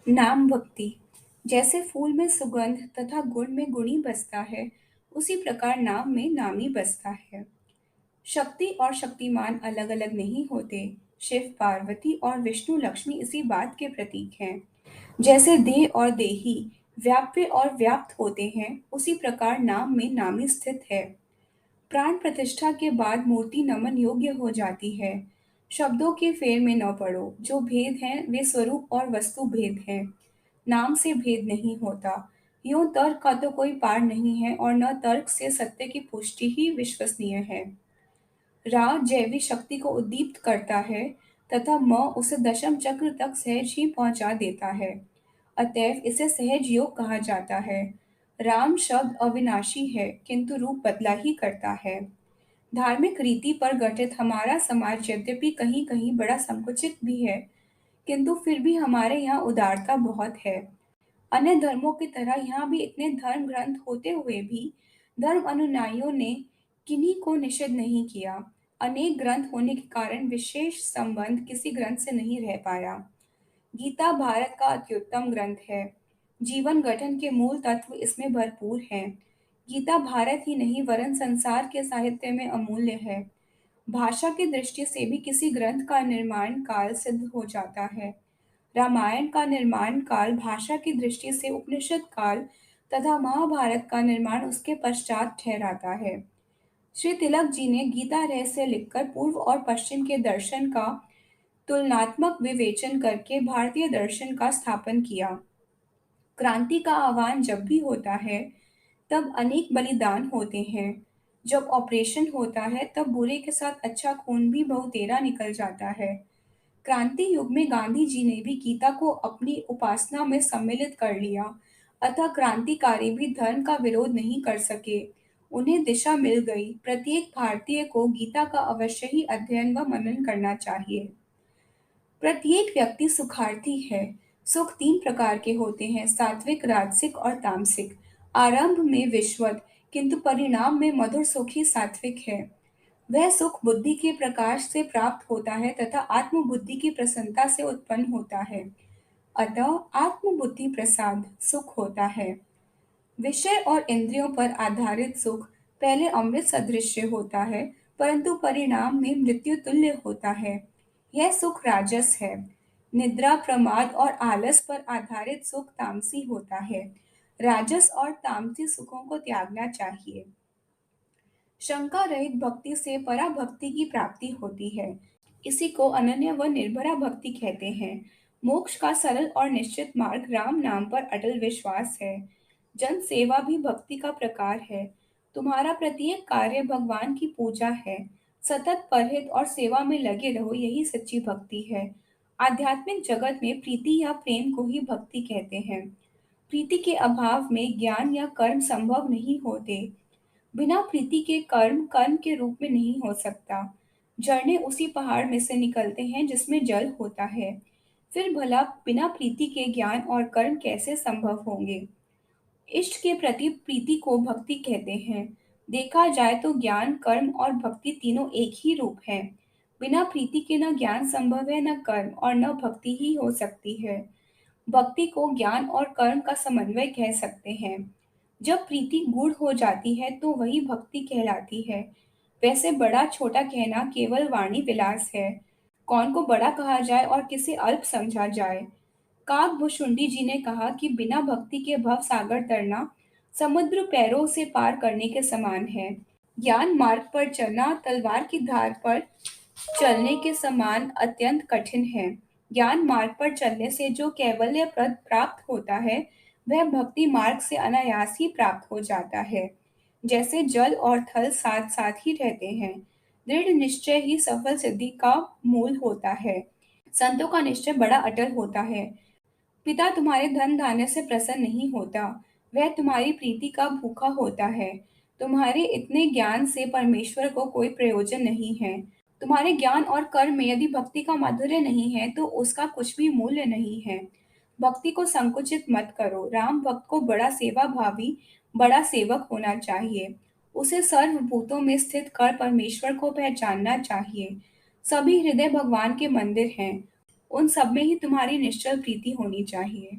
नाम भक्ति। जैसे फूल में सुगंध तथा गुण में गुणी बसता है, उसी प्रकार नाम में नामी बसता है। शक्ति और शक्तिमान अलग अलग नहीं होते। शिव पार्वती और विष्णु लक्ष्मी इसी बात के प्रतीक हैं। जैसे देह और देही व्याप्य और व्याप्त होते हैं, उसी प्रकार नाम में नामी स्थित है। प्राण प्रतिष्ठा के बाद मूर्ति नमन योग्य हो जाती है। शब्दों के फेर में न पड़ो, जो भेद हैं वे स्वरूप और वस्तु भेद हैं। नाम से भेद नहीं होता। यूं तर्क का तो कोई पार नहीं है और न तर्क से सत्य की पुष्टि ही विश्वसनीय है। रा जैवी शक्ति को उद्दीप्त करता है तथा म उसे दशम चक्र तक सहज ही पहुंचा देता है। अतएव इसे सहज योग कहा जाता है। राम शब्द अविनाशी है, किंतु रूप बदला ही करता है। धार्मिक रीति पर गठित हमारा समाज यद्यपि कहीं कहीं बड़ा संकुचित भी है, किंतु फिर भी हमारे यहाँ उदारता बहुत है। अन्य धर्मों की तरह यहाँ भी इतने धर्म ग्रंथ होते हुए भी धर्म अनुयायियों ने किन्हीं को निषिद्ध नहीं किया। अनेक ग्रंथ होने के कारण विशेष संबंध किसी ग्रंथ से नहीं रह पाया। गीता भारत का अत्युत्तम ग्रंथ है। जीवन गठन के मूल तत्व इसमें भरपूर हैं। गीता भारत ही नहीं वरन संसार के साहित्य में अमूल्य है। भाषा की दृष्टि से भी किसी ग्रंथ का निर्माण काल सिद्ध हो जाता है। रामायण का निर्माण काल भाषा की दृष्टि से उपनिषद काल तथा महाभारत का निर्माण उसके पश्चात ठहराता है। श्री तिलक जी ने गीता रहस्य लिखकर पूर्व और पश्चिम के दर्शन का तुलनात्मक विवेचन करके भारतीय दर्शन का स्थापन किया। क्रांति का आह्वान जब भी होता है, तब अनेक बलिदान होते हैं। जब ऑपरेशन होता है, तब बुरे के साथ अच्छा खून भी बहुतेरा निकल जाता है। क्रांति युग में गांधी जी ने भी गीता को अपनी उपासना में सम्मिलित कर लिया, अतः क्रांतिकारी भी धर्म का विरोध नहीं कर सके। उन्हें दिशा मिल गई। प्रत्येक भारतीय को गीता का अवश्य ही अध्ययन व मनन करना चाहिए। प्रत्येक व्यक्ति सुखार्थी है। सुख तीन प्रकार के होते हैं, सात्विक, राजसिक और तामसिक। आरंभ में विश्वत, किंतु परिणाम में मधुर सुख ही सात्विक है। वह सुख बुद्धि के प्रकाश से प्राप्त होता है तथा आत्मबुद्धि की प्रसन्नता से उत्पन्न होता है। अतः आत्मबुद्धि प्रसाद सुख होता है। विषय और इंद्रियों पर आधारित सुख पहले अमृत सदृश होता है, परंतु परिणाम में मृत्यु तुल्य होता है। यह सुख राजस है। निद्रा, प्रमाद और आलस पर आधारित सुख तामसी होता है। राजस और तामसी सुखों को त्यागना चाहिए। शंका रहित भक्ति से पराभक्ति की प्राप्ति होती है। इसी को अनन्य व निर्भरा भक्ति कहते हैं। मोक्ष का सरल और निश्चित मार्ग राम नाम पर अटल विश्वास है। जन सेवा भी भक्ति का प्रकार है। तुम्हारा प्रत्येक कार्य भगवान की पूजा है। सतत परहित और सेवा में लगे रहो, यही सच्ची भक्ति है। आध्यात्मिक जगत में प्रीति या प्रेम को ही भक्ति कहते हैं। प्रीति के अभाव में ज्ञान या कर्म संभव नहीं होते। बिना प्रीति के कर्म कर्म के रूप में नहीं हो सकता। झरने उसी पहाड़ में से निकलते हैं जिसमें जल होता है। फिर भला बिना प्रीति के ज्ञान और कर्म कैसे संभव होंगे? इष्ट के प्रति प्रीति को भक्ति कहते हैं। देखा जाए तो ज्ञान, कर्म और भक्ति तीनों एक ही रूप है। बिना प्रीति के न ज्ञान संभव है, न कर्म और न भक्ति ही हो सकती है। भक्ति को ज्ञान और कर्म का समन्वय कह सकते हैं। जब प्रीति गूढ़ हो जाती है तो वही भक्ति कहलाती है। वैसे बड़ा छोटा कहना केवल वाणी विलास है। कौन को बड़ा कहा जाए और किसे अल्प समझा जाए? काकभुशुंडी जी ने कहा कि बिना भक्ति के भव सागर तरना समुद्र पैरों से पार करने के समान है। ज्ञान मार्ग पर चलना तलवार की धार पर चलने के समान अत्यंत कठिन है। ज्ञान मार्ग पर चलने से जो कैवल्य पद प्राप्त होता है, वह भक्ति मार्ग से अनायास ही प्राप्त हो जाता है। जैसे जल और थल साथ साथ ही रहते हैं। दृढ़ निश्चय ही सफल सिद्धि का मूल होता है। संतों का निश्चय बड़ा अटल होता है। पिता तुम्हारे धन धान्य से प्रसन्न नहीं होता, वह तुम्हारी प्रीति का भूखा होता है। तुम्हारे इतने ज्ञान से परमेश्वर को कोई प्रयोजन नहीं है। तुम्हारे ज्ञान और कर्म में यदि भक्ति का माधुर्य नहीं है, तो उसका कुछ भी मूल्य नहीं है। भक्ति को संकुचित मत करो। राम भक्त को बड़ा सेवा भावी, बड़ा सेवक होना चाहिए। उसे सर्वभूतों में स्थित कर परमेश्वर को पहचानना चाहिए। सभी हृदय भगवान के मंदिर हैं। उन सब में ही तुम्हारी निश्चल प्रीति होनी चाहिए।